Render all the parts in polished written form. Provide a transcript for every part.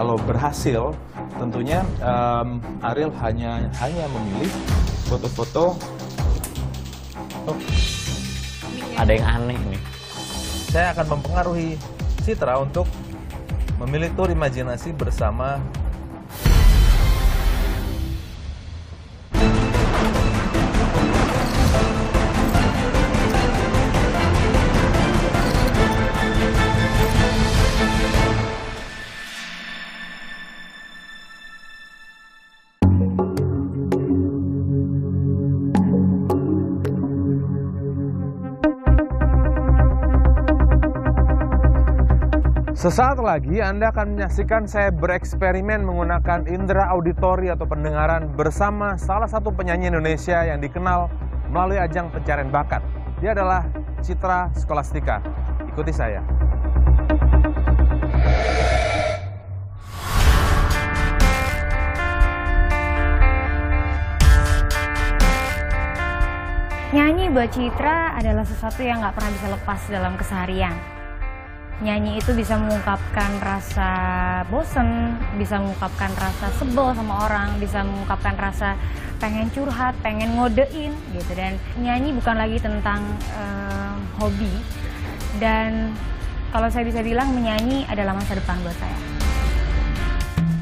Kalau berhasil, tentunya Ariel hanya memilih foto-foto. Oh, Ada yang aneh nih. saya akan mempengaruhi Citra untuk memilih tur imajinasi bersama. Sesaat lagi Anda akan menyaksikan saya bereksperimen menggunakan indera auditori atau pendengaran bersama salah satu penyanyi Indonesia yang dikenal melalui ajang pencarian bakat. Dia adalah Citra Scholastika. Ikuti saya. Nyanyi buat Citra adalah sesuatu yang nggak pernah bisa lepas dalam keseharian. Nyanyi itu bisa mengungkapkan rasa bosen, bisa mengungkapkan rasa sebel sama orang, bisa mengungkapkan rasa pengen curhat, pengen ngodein gitu. Dan nyanyi bukan lagi tentang hobi. Dan kalau saya bisa bilang menyanyi adalah masa depan buat saya.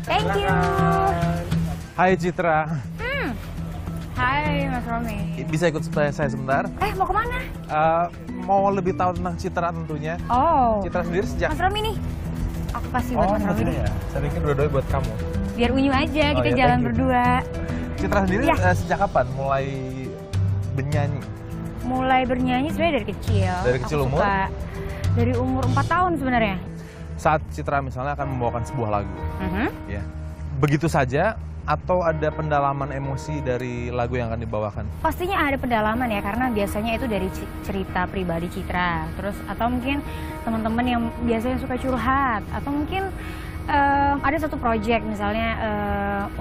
Thank you. Hai Citra. Hai Mas Romi. Bisa ikut saya sebentar? Mau kemana? Mau lebih tahu tentang Citra tentunya. Oh. Citra sendiri sejak... Mas Romi nih. Aku kasih buat Mas Romi nih. Ya. Saya bikin dua-duanya buat kamu. Biar unyu aja, kita jalan berdua. Citra sendiri sejak kapan mulai bernyanyi? Mulai bernyanyi sebenarnya dari kecil. Dari kecil umur? Dari umur 4 tahun sebenarnya. Saat Citra misalnya akan membawakan sebuah lagu, ya, begitu saja atau ada pendalaman emosi dari lagu yang akan dibawakan? Pastinya ada pendalaman ya, karena biasanya itu dari cerita pribadi Citra. Terus atau mungkin teman-teman yang biasanya suka curhat, atau mungkin ada satu project misalnya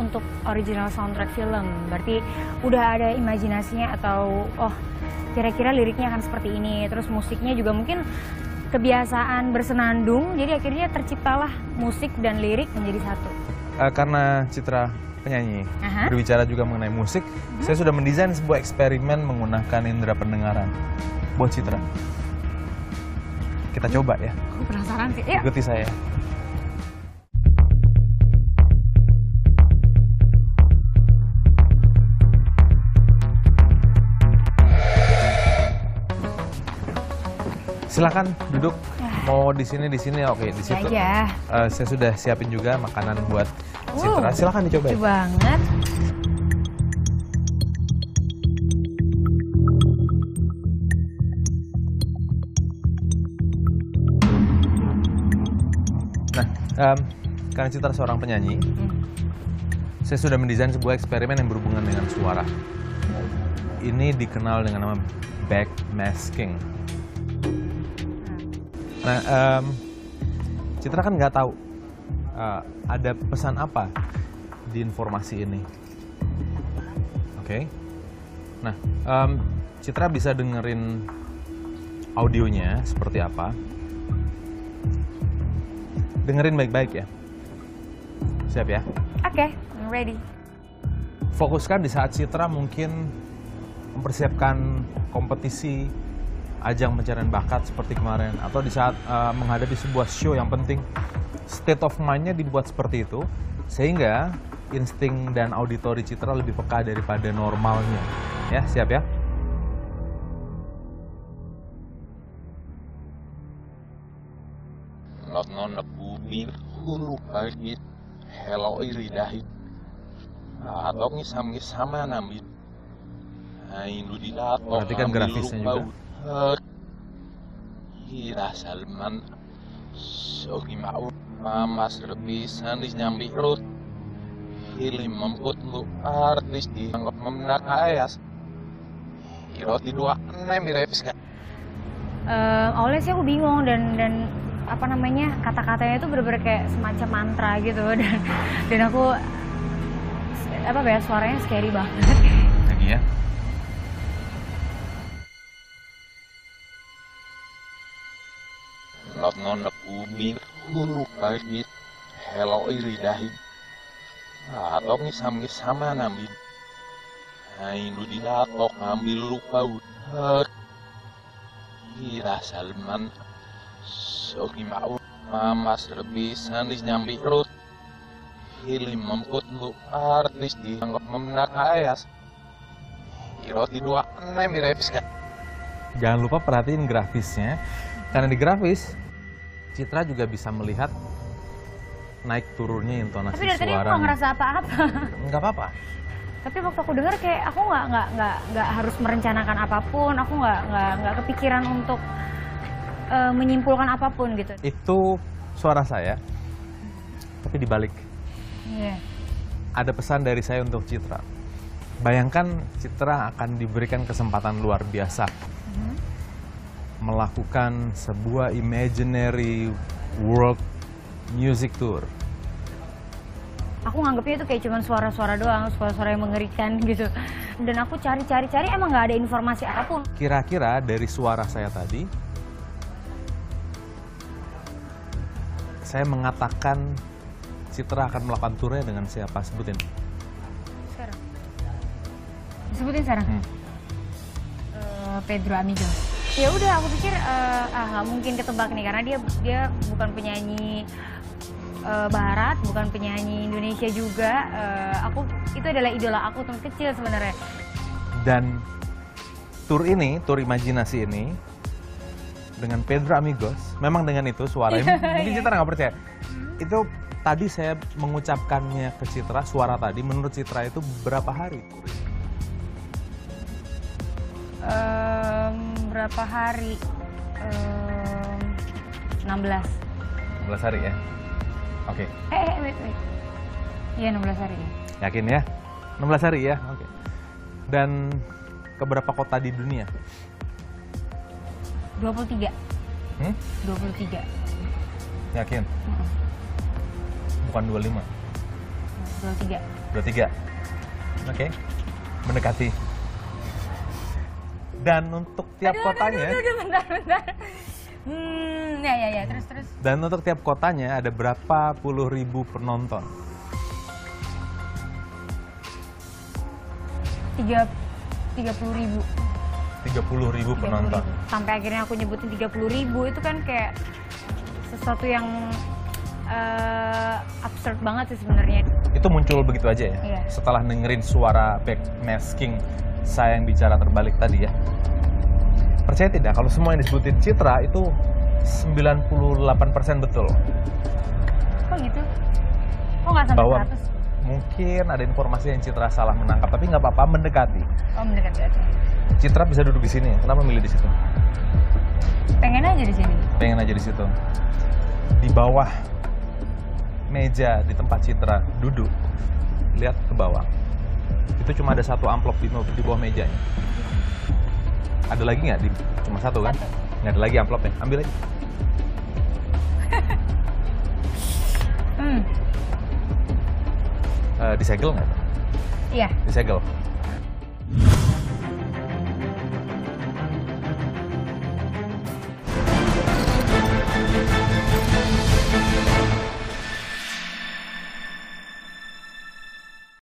untuk original soundtrack film. Berarti udah ada imajinasinya atau kira-kira liriknya akan seperti ini. Terus musiknya juga mungkin kebiasaan bersenandung, jadi akhirnya terciptalah musik dan lirik menjadi satu. Karena Citra penyanyi, berbicara juga mengenai musik, saya sudah mendesain sebuah eksperimen menggunakan indera pendengaran buat Citra. Kita coba ya. Aku penasaran sih. Yuk. Ikuti saya. Silakan duduk. Mau di sini, oke, di situ. Saya sudah siapin juga makanan buat Citra. Silakan dicoba. Lucu banget. Nah, karena Citra seorang penyanyi, saya sudah mendesain sebuah eksperimen yang berhubungan dengan suara. Ini dikenal dengan nama backmasking. Nah, Citra kan nggak tahu ada pesan apa di informasi ini. Oke. Nah, Citra bisa dengerin audionya seperti apa. Dengerin baik-baik ya. Siap ya? Oke, I'm ready. Fokuskan di saat Citra mungkin mempersiapkan kompetisi ajang pencarian bakat seperti kemarin, atau di saat menghadapi sebuah show yang penting. State of mind-nya dibuat seperti itu sehingga insting dan auditori Citra lebih peka daripada normalnya. Ya, siap ya? Nona kubir hulu pagit hello iridahi atau ngisam-ngisama namit perhatikan grafisnya juga. Hira Salman sogi mau mamas rebisan di nyambi rut hilim memput lu artis dianggap memenak ayas hiroti dua mirepis kan. Awalnya sih aku bingung dan apa namanya, kata-katanya itu bener-bener kayak semacam mantra gitu, dan aku suaranya scary banget. Lagi ya. Nona kubir hulu pagit hello iri dahi. Atau ngisam-ngisama nambin. Hainu didatok ambil lupa udah. Ira Salman. Sogi mau mamas rebisan di nyambi rut. Hilim memput lu artis dianggap memenak ayas. Roti 26 mirepis kan. Jangan lupa perhatiin grafisnya, karena di grafis Citra juga bisa melihat naik turunnya intonasi Tapi dari tadi aku suara. nggak ngerasa apa-apa. Nggak apa-apa. Tapi waktu aku dengar kayak aku nggak harus merencanakan apapun, aku nggak kepikiran untuk menyimpulkan apapun gitu. Itu suara saya, tapi dibalik Iya. ada pesan dari saya untuk Citra. Bayangkan Citra akan diberikan kesempatan luar biasa melakukan sebuah imaginary world music tour. Aku nganggepnya itu kayak cuman suara-suara doang, suara-suara yang mengerikan gitu. Dan aku cari emang nggak ada informasi apapun. Kira-kira dari suara saya tadi, saya mengatakan Citra akan melakukan tournya dengan siapa? Sebutin. Sekarang. Disebutin sekarang. Pedro Amigo. Ya udah, aku pikir nggak mungkin ketebak nih karena dia bukan penyanyi barat, bukan penyanyi Indonesia juga. Itu adalah idola aku waktu kecil sebenarnya. Dan tour ini, tour imajinasi ini dengan Pedro Amigos, memang dengan itu suaranya, mungkin Citra nggak percaya. Itu tadi saya mengucapkannya ke Citra, suara tadi menurut Citra itu berapa hari? Berapa hari? 16. 16 hari ya? Oke. Wait. Iya 16 hari ya. Yakin ya? 16 hari ya? Oke. Dan ke berapa kota di dunia? 23. 23. Yakin? Bukan 25? 23. 23? Oke. Mendekati. Dan untuk tiap kotanya... Aduh, bentar. Ya, terus. Dan untuk tiap kotanya ada berapa puluh ribu penonton? 30.000. 30.000 penonton. Sampai akhirnya aku nyebutin 30.000 itu kan kayak sesuatu yang absurd banget sih sebenarnya. Itu muncul begitu aja ya? Iya. Setelah dengerin suara backmasking saya yang bicara terbalik tadi ya. Percaya tidak kalau semua yang disebutin Citra itu 98% betul. Kok gitu? Kok nggak sampai Bahwa 100? mungkin ada informasi yang Citra salah menangkap, tapi nggak apa-apa, mendekati. Oh, mendekati aja. Citra bisa duduk di sini. Kenapa milih di situ? Pengen aja di sini. Pengen aja di situ. Di bawah meja di tempat Citra duduk, lihat ke bawah. Itu cuma ada satu amplop di bawah mejanya. Ada lagi nggak? Cuma satu kan? Nggak ada lagi amplopnya. Ambil aja. Disegel nggak? Iya. Disegel.